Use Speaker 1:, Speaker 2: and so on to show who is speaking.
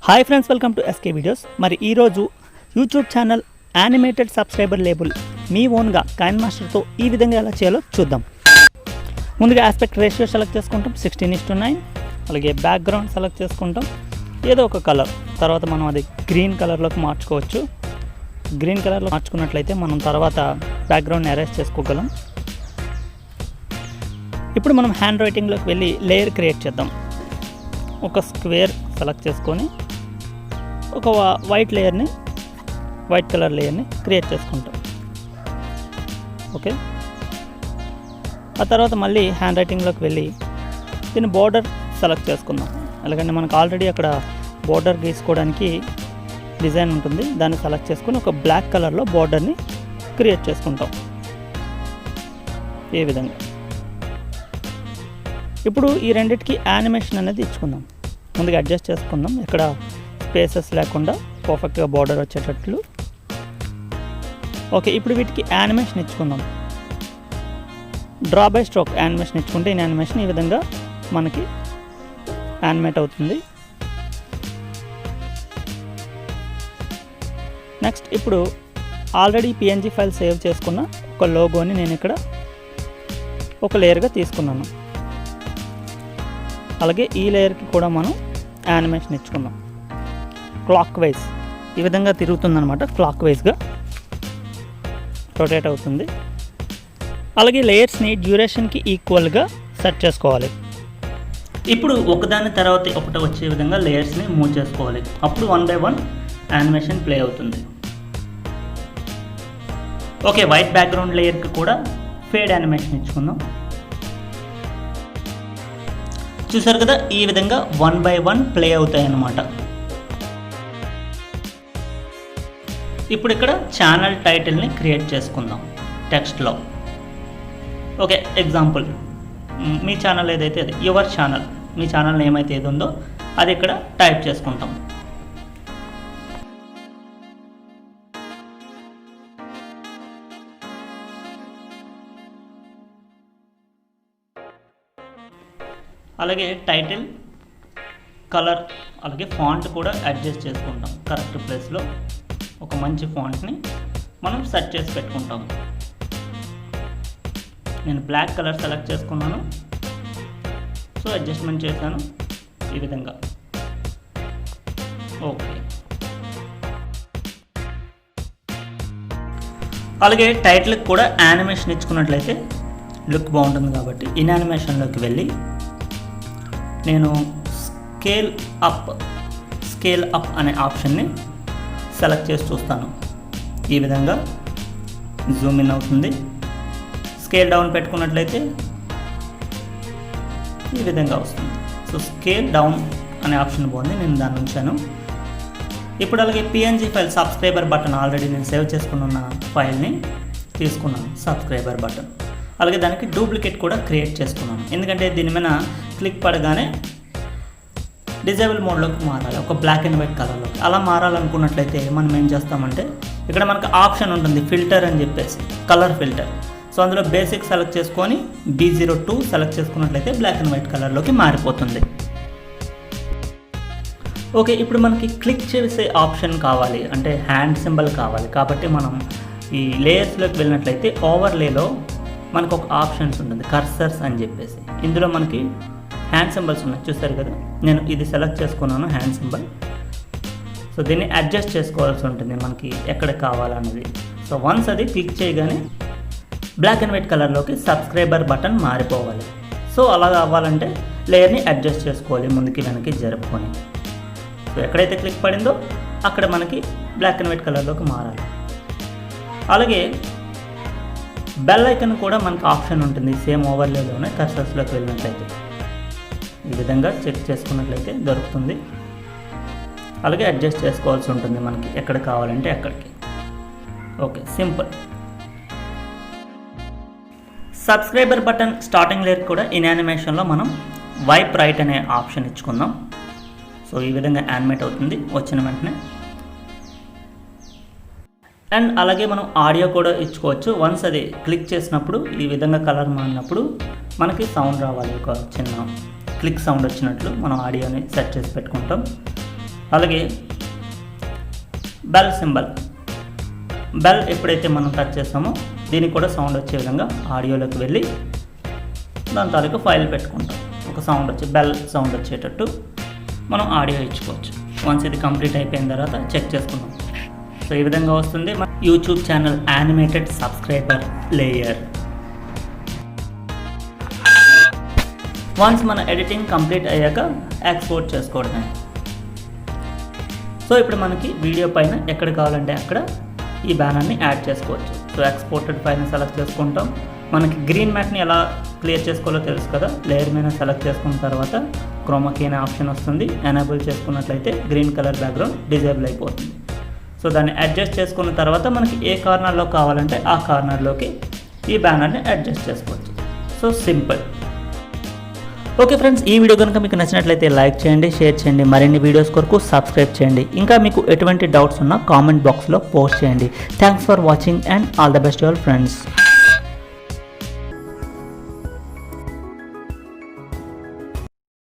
Speaker 1: Hi friends, welcome to SK videos. మరి ఈరోజు YouTube channel animated subscriber label మీ ఓన్గా కైన్మాస్టర్తో ఈ విధంగా ఎలా చేయాలో చూద్దాం. ముందుగా ఆస్పెక్ట్ రేషియో సెలెక్ట్ చేసుకుంటాం 16:9. అలాగే బ్యాక్గ్రౌండ్ సెలెక్ట్ చేసుకుంటాం ఏదో ఒక కలర్. తర్వాత మనం అది గ్రీన్ కలర్లోకి మార్చుకోవచ్చు. గ్రీన్ కలర్లో మార్చుకున్నట్లయితే మనం తర్వాత బ్యాక్గ్రౌండ్ ఎరేజ్ చేసుకోగలం. ఇప్పుడు మనం హ్యాండ్ రైటింగ్లోకి వెళ్ళి లేయర్ క్రియేట్ చేద్దాం. ఒక స్క్వేర్ సెలెక్ట్ చేసుకొని ఒక వైట్ కలర్ లేయర్ని క్రియేట్ చేసుకుంటాం. ఓకే, ఆ తర్వాత మళ్ళీ హ్యాండ్ రైటింగ్లోకి వెళ్ళి దీన్ని బోర్డర్ సెలెక్ట్ చేసుకుందాం. ఎందుకంటే మనకు ఆల్రెడీ అక్కడ బోర్డర్ గీసుకోవడానికి డిజైన్ ఉంటుంది. దాన్ని సెలెక్ట్ చేసుకొని ఒక బ్లాక్ కలర్లో బోర్డర్ని క్రియేట్ చేసుకుంటాం ఈ విధంగా. ఇప్పుడు ఈ రెండింటికి యానిమేషన్ అనేది ఇచ్చుకుందాం. ముందుగా అడ్జస్ట్ చేసుకుందాం, ఇక్కడ స్పేసెస్ లేకుండా పర్ఫెక్ట్గా బార్డర్ వచ్చేటట్లు. ఓకే, ఇప్పుడు వీటికి యానిమేషన్ ఇచ్చుకుందాం. డ్రా బై స్ట్రోక్ యానిమేషన్ ఇచ్చుకుంటే ఈ యానిమేషన్ ఈ విధంగా మనకి యానిమేట్ అవుతుంది. నెక్స్ట్, ఇప్పుడు ఆల్రెడీ పిఎన్జీ ఫైల్ సేవ్ చేసుకున్న ఒక లోగోని నేను ఇక్కడ ఒక లేయర్గా తీసుకున్నాను. అలాగే ఈ లేయర్కి కూడా మనం యానిమేషన్ ఇచ్చుకుందాం. క్లాక్ వైజ్ ఈ విధంగా తిరుగుతుందన్నమాట. క్లాక్ వైజ్గా రొటేట్ అవుతుంది. అలాగే లేయర్స్ని డ్యూరేషన్కి ఈక్వల్గా సెట్ చేసుకోవాలి. ఇప్పుడు ఒకదాని తర్వాత ఒకటి వచ్చే విధంగా లేయర్స్ని మూవ్ చేసుకోవాలి. అప్పుడు 1 by 1 యానిమేషన్ ప్లే అవుతుంది. ఓకే, వైట్ బ్యాక్గ్రౌండ్ లేయర్కి కూడా ఫేడ్ యానిమేషన్ ఇచ్చుకుందాం. చూసారు కదా, ఈ విధంగా 1 by 1 ప్లే అవుతాయి అన్నమాట. ఇప్పుడు ఇక్కడ ఛానల్ టైటిల్ని క్రియేట్ చేసుకుందాం టెక్స్ట్లో. ఓకే, ఎగ్జాంపుల్ మీ ఛానల్ ఏదైతే అది your channel, me channel name అయితే ఏది ఉందో అది ఇక్కడ టైప్ చేసుకుంటాం. అలాగే టైటిల్, కలర్, అలాగే ఫాంట్ కూడా అడ్జస్ట్ చేసుకుంటాం. కరెక్ట్ ప్లేస్లో ఒక మంచి ఫాంట్ని మనం సెట్ చేసి పెట్టుకుంటాం. నేను బ్లాక్ కలర్ సెలెక్ట్ చేసుకున్నాను, సో అడ్జస్ట్మెంట్ చేశాను ఈ విధంగా. ఓకే, అలాగే టైటిల్కి కూడా యానిమేషన్ ఇచ్చుకున్నట్లయితే లుక్ బాగుంటుంది. కాబట్టి ఇన్ యానిమేషన్లోకి వెళ్ళి నేను స్కేల్ అప్ అనే ఆప్షన్ని సెలెక్ట్ చేసి చూస్తాను. ఈ విధంగా జూమ్ ఇన్ అవుతుంది. స్కేల్ డౌన్ పెట్టుకున్నట్లయితే ఈ విధంగా వస్తుంది. సో స్కేల్ డౌన్ అనే ఆప్షన్ బాగుంది, నేను దాన్ని ఉంచాను. ఇప్పుడు అలాగే PNG file subscriber button, already నేను సేవ్ చేసుకున్న ఫైల్ని తీసుకున్నాను, సబ్స్క్రైబర్ బటన్. అలాగే దానికి డూప్లికేట్ కూడా క్రియేట్ చేసుకున్నాను. ఎందుకంటే దీని మీద క్లిక్ పడగానే డిజేబుల్ మోడ్లోకి మారాలి, ఒక బ్లాక్ అండ్ వైట్ కలర్లోకి. అలా మారాలనుకున్నట్లయితే మనం ఏం చేస్తామంటే ఇక్కడ మనకు ఆప్షన్ ఉంటుంది ఫిల్టర్ అని చెప్పేసి, కలర్ ఫిల్టర్. సో అందులో బేసిక్ సెలెక్ట్ చేసుకొని B02 సెలెక్ట్ చేసుకున్నట్లయితే బ్లాక్ అండ్ వైట్ కలర్లోకి మారిపోతుంది. ఓకే, ఇప్పుడు మనకి క్లిక్ చేసే ఆప్షన్ కావాలి, అంటే హ్యాండ్ సింబల్ కావాలి. కాబట్టి మనం ఈ లేయర్స్లోకి వెళ్ళినట్లయితే ఓవర్లేలో మనకు ఒక ఆప్షన్స్ ఉంటుంది కర్సర్స్ అని చెప్పేసి. ఇందులో మనకి హ్యాండ్ సింబల్స్ ఉన్నాయి, చూస్తారు కదా. నేను ఇది సెలెక్ట్ చేసుకున్నాను హ్యాండ్ సింబల్. సో దీన్ని అడ్జస్ట్ చేసుకోవాల్సి ఉంటుంది మనకి ఎక్కడ కావాలన్నది. సో వన్స్ అది క్లిక్ చేయగానే బ్లాక్ అండ్ వైట్ కలర్లోకి సబ్స్క్రైబర్ బటన్ మారిపోవాలి. సో అలా అవ్వాలంటే లేయర్ని అడ్జస్ట్ చేసుకోవాలి, ముందుకి వెనక్కి జరుపుకొని. సో ఎక్కడైతే క్లిక్ పడిందో అక్కడ మనకి బ్లాక్ అండ్ వైట్ కలర్లోకి మారాలి. అలాగే బెల్ ఐకన్ కూడా మనకు ఆప్షన్ ఉంటుంది సేమ్ ఓవర్లేలోనే. కర్సర్స్లోకి వెళ్ళినట్లయితే ఈ విధంగా చెక్ చేసుకున్నట్లయితే దొరుకుతుంది. అలాగే అడ్జస్ట్ చేసుకోవాల్సి ఉంటుంది మనకి ఎక్కడ కావాలంటే అక్కడికి. Okay, simple. Subscriber button starting layer కూడా ఇన్ యానిమేషన్లో మనం వైప్ రైట్ అనే ఆప్షన్ ఇచ్చుకుందాం. సో ఈ విధంగా యానిమేట్ అవుతుంది వచ్చిన వెంటనే. అండ్ అలాగే మనం ఆడియో కూడా ఇచ్చుకోవచ్చు. వన్స్ అది క్లిక్ చేసినప్పుడు ఈ విధంగా కలర్ మారినప్పుడు మనకి సౌండ్ రావాలి, ఒక చిన్న క్లిక్ సౌండ్ వచ్చినట్లు మనం ఆడియోని సెట్ చేసి పెట్టుకుంటాం. అలాగే బెల్ సింబల్, బెల్ ఎప్పుడైతే మనం టచ్ చేస్తామో దీనికి కూడా సౌండ్ వచ్చే విధంగా ఆడియోలోకి వెళ్ళి దాని తాలూకు ఫైల్ పెట్టుకుంటాం. ఒక సౌండ్ వచ్చి బెల్ సౌండ్ వచ్చేటట్టు మనం ఆడియో ఇచ్చుకోవచ్చు. వన్స్ ఇది కంప్లీట్ అయిపోయిన తర్వాత చెక్ చేసుకుందాం. సో ఈ విధంగా వస్తుంది మన YouTube channel animated subscriber layer. Once మన ఎడిటింగ్ కంప్లీట్ అయ్యాక ఎక్స్పోర్ట్ చేసుకోవడమే. సో ఇప్పుడు మనకి వీడియో పైన ఎక్కడ కావాలంటే అక్కడ ఈ బ్యానర్ని యాడ్ చేసుకోవచ్చు. సో ఎక్స్పోర్టెడ్ పైన సెలెక్ట్ చేసుకుంటాం. మనకి గ్రీన్ మ్యాట్ని ఎలా క్లియర్ చేసుకోవాలో తెలుసు కదా. లేయర్ మీద సెలెక్ట్ చేసుకున్న తర్వాత క్రోమాకీ అనే ఆప్షన్ వస్తుంది. ఎనేబుల్ చేసుకున్నట్లయితే గ్రీన్ కలర్ బ్యాక్గ్రౌండ్ డిజేబుల్ అయిపోతుంది. సో దాన్ని అడ్జస్ట్ చేసుకున్న తర్వాత మనకి ఏ కార్నర్లో కావాలంటే ఆ కార్నర్లోకి ఈ బ్యానర్ని అడ్జస్ట్ చేసుకోవచ్చు. So simple. ఓకే ఫ్రెండ్స్, ఈ వీడియో కనుక మీకు నచ్చినట్లయితే లైక్ చేయండి, షేర్ చేయండి. మరిన్ని వీడియోస్ కొరకు సబ్స్క్రైబ్ చేయండి. ఇంకా మీకు ఎటువంటి డౌట్స్ ఉన్నా కామెంట్ బాక్స్లో పోస్ట్ చేయండి. Thanks for watching and all the best your friends.